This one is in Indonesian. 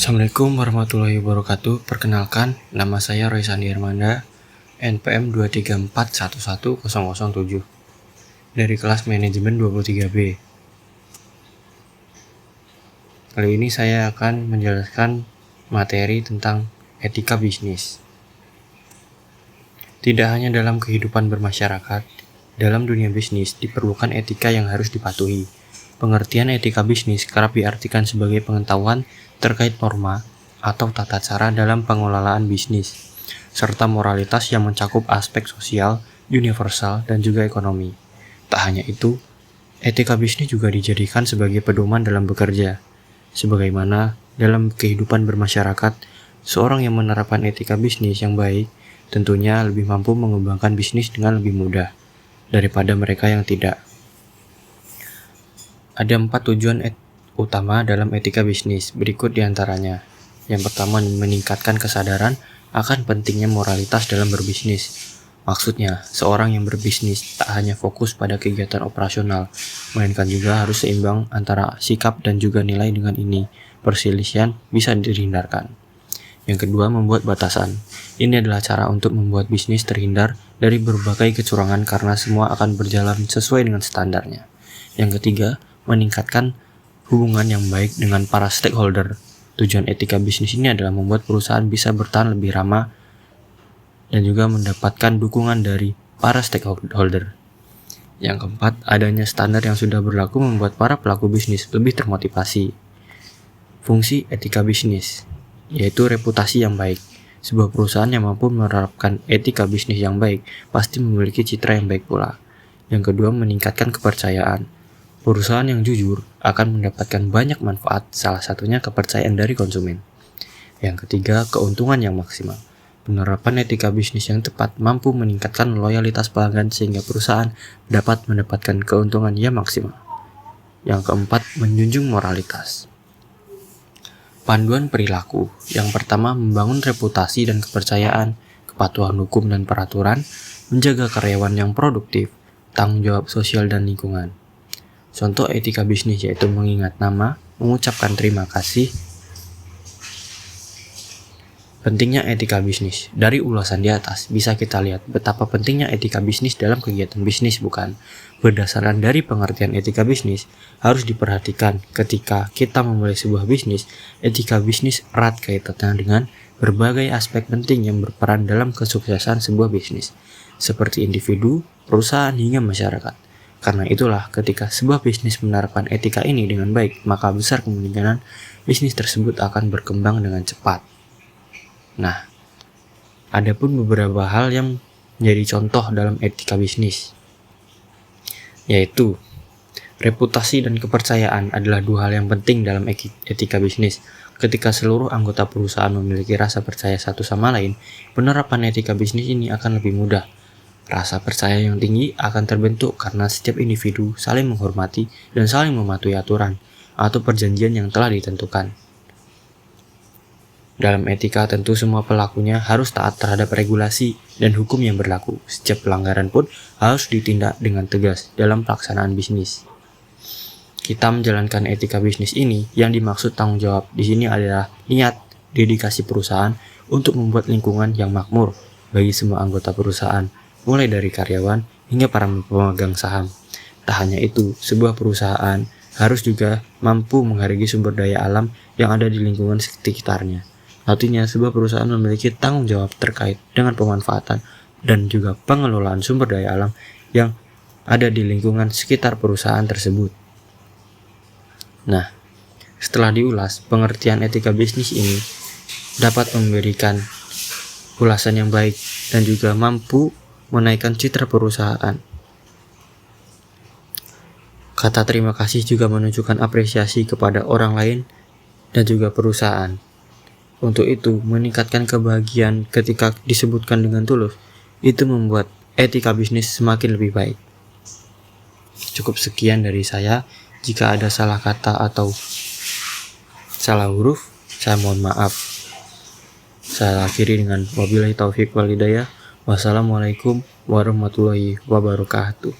Assalamualaikum warahmatullahi wabarakatuh. Perkenalkan, nama saya Roy Sandi Armanda, NPM 234111007 dari kelas manajemen 23B. Kali ini saya akan menjelaskan materi tentang etika bisnis. Tidak hanya dalam kehidupan bermasyarakat, dalam dunia bisnis diperlukan etika yang harus dipatuhi. Pengertian etika bisnis kerap diartikan sebagai pengetahuan terkait norma atau tata cara dalam pengelolaan bisnis, serta moralitas yang mencakup aspek sosial, universal, dan juga ekonomi. Tak hanya itu, etika bisnis juga dijadikan sebagai pedoman dalam bekerja. Sebagaimana dalam kehidupan bermasyarakat, seorang yang menerapkan etika bisnis yang baik tentunya lebih mampu mengembangkan bisnis dengan lebih mudah daripada mereka yang tidak. Ada 4 tujuan utama dalam etika bisnis, berikut diantaranya. Yang pertama, meningkatkan kesadaran akan pentingnya moralitas dalam berbisnis. Maksudnya, seorang yang berbisnis tak hanya fokus pada kegiatan operasional, melainkan juga harus seimbang antara sikap dan juga nilai. Dengan ini, perselisihan bisa dihindarkan. Yang kedua, membuat batasan. Ini adalah cara untuk membuat bisnis terhindar dari berbagai kecurangan karena semua akan berjalan sesuai dengan standarnya. Yang ketiga, meningkatkan hubungan yang baik dengan para stakeholder. Tujuan etika bisnis ini adalah membuat perusahaan bisa bertahan lebih ramah dan juga mendapatkan dukungan dari para stakeholder. Yang keempat, adanya standar yang sudah berlaku membuat para pelaku bisnis lebih termotivasi. Fungsi etika bisnis, yaitu reputasi yang baik. Sebuah perusahaan yang mampu menerapkan etika bisnis yang baik pasti memiliki citra yang baik pula. Yang kedua, meningkatkan kepercayaan. Perusahaan yang jujur akan mendapatkan banyak manfaat, salah satunya kepercayaan dari konsumen. Yang ketiga, keuntungan yang maksimal. Penerapan etika bisnis yang tepat mampu meningkatkan loyalitas pelanggan sehingga perusahaan dapat mendapatkan keuntungan yang maksimal. Yang keempat, menjunjung moralitas. Panduan perilaku. Yang pertama, membangun reputasi dan kepercayaan, kepatuhan hukum dan peraturan, menjaga karyawan yang produktif, tanggung jawab sosial dan lingkungan. Contoh etika bisnis yaitu mengingat nama, mengucapkan terima kasih. Pentingnya etika bisnis. Dari ulasan di atas bisa kita lihat betapa pentingnya etika bisnis dalam kegiatan bisnis, bukan? Berdasarkan dari pengertian etika bisnis, harus diperhatikan ketika kita memulai sebuah bisnis, etika bisnis erat kaitannya dengan berbagai aspek penting yang berperan dalam kesuksesan sebuah bisnis, seperti individu, perusahaan, hingga masyarakat. Karena itulah ketika sebuah bisnis menerapkan etika ini dengan baik, maka besar kemungkinan bisnis tersebut akan berkembang dengan cepat. Nah, ada pun beberapa hal yang menjadi contoh dalam etika bisnis, yaitu reputasi dan kepercayaan adalah dua hal yang penting dalam etika bisnis. Ketika seluruh anggota perusahaan memiliki rasa percaya satu sama lain, penerapan etika bisnis ini akan lebih mudah. Rasa percaya yang tinggi akan terbentuk karena setiap individu saling menghormati dan saling mematuhi aturan atau perjanjian yang telah ditentukan. Dalam etika tentu semua pelakunya harus taat terhadap regulasi dan hukum yang berlaku. Setiap pelanggaran pun harus ditindak dengan tegas dalam pelaksanaan bisnis. Kita menjalankan etika bisnis ini, yang dimaksud tanggung jawab di sini adalah niat, dedikasi perusahaan untuk membuat lingkungan yang makmur bagi semua anggota perusahaan, mulai dari karyawan hingga para pemegang saham. Tak hanya itu, sebuah perusahaan harus juga mampu menghargai sumber daya alam yang ada di lingkungan sekitarnya. Artinya, sebuah perusahaan memiliki tanggung jawab terkait dengan pemanfaatan dan juga pengelolaan sumber daya alam yang ada di lingkungan sekitar perusahaan tersebut. Nah, setelah diulas, pengertian etika bisnis ini dapat memberikan ulasan yang baik dan juga mampu menaikkan citra perusahaan. Kata terima kasih juga menunjukkan apresiasi kepada orang lain dan juga perusahaan. Untuk itu, meningkatkan kebahagiaan ketika disebutkan dengan tulus, itu membuat etika bisnis semakin lebih baik. Cukup sekian dari saya. Jika ada salah kata atau salah huruf, saya mohon maaf. Saya akhiri dengan wabillahi taufik wal hidayah. Wassalamualaikum warahmatullahi wabarakatuh.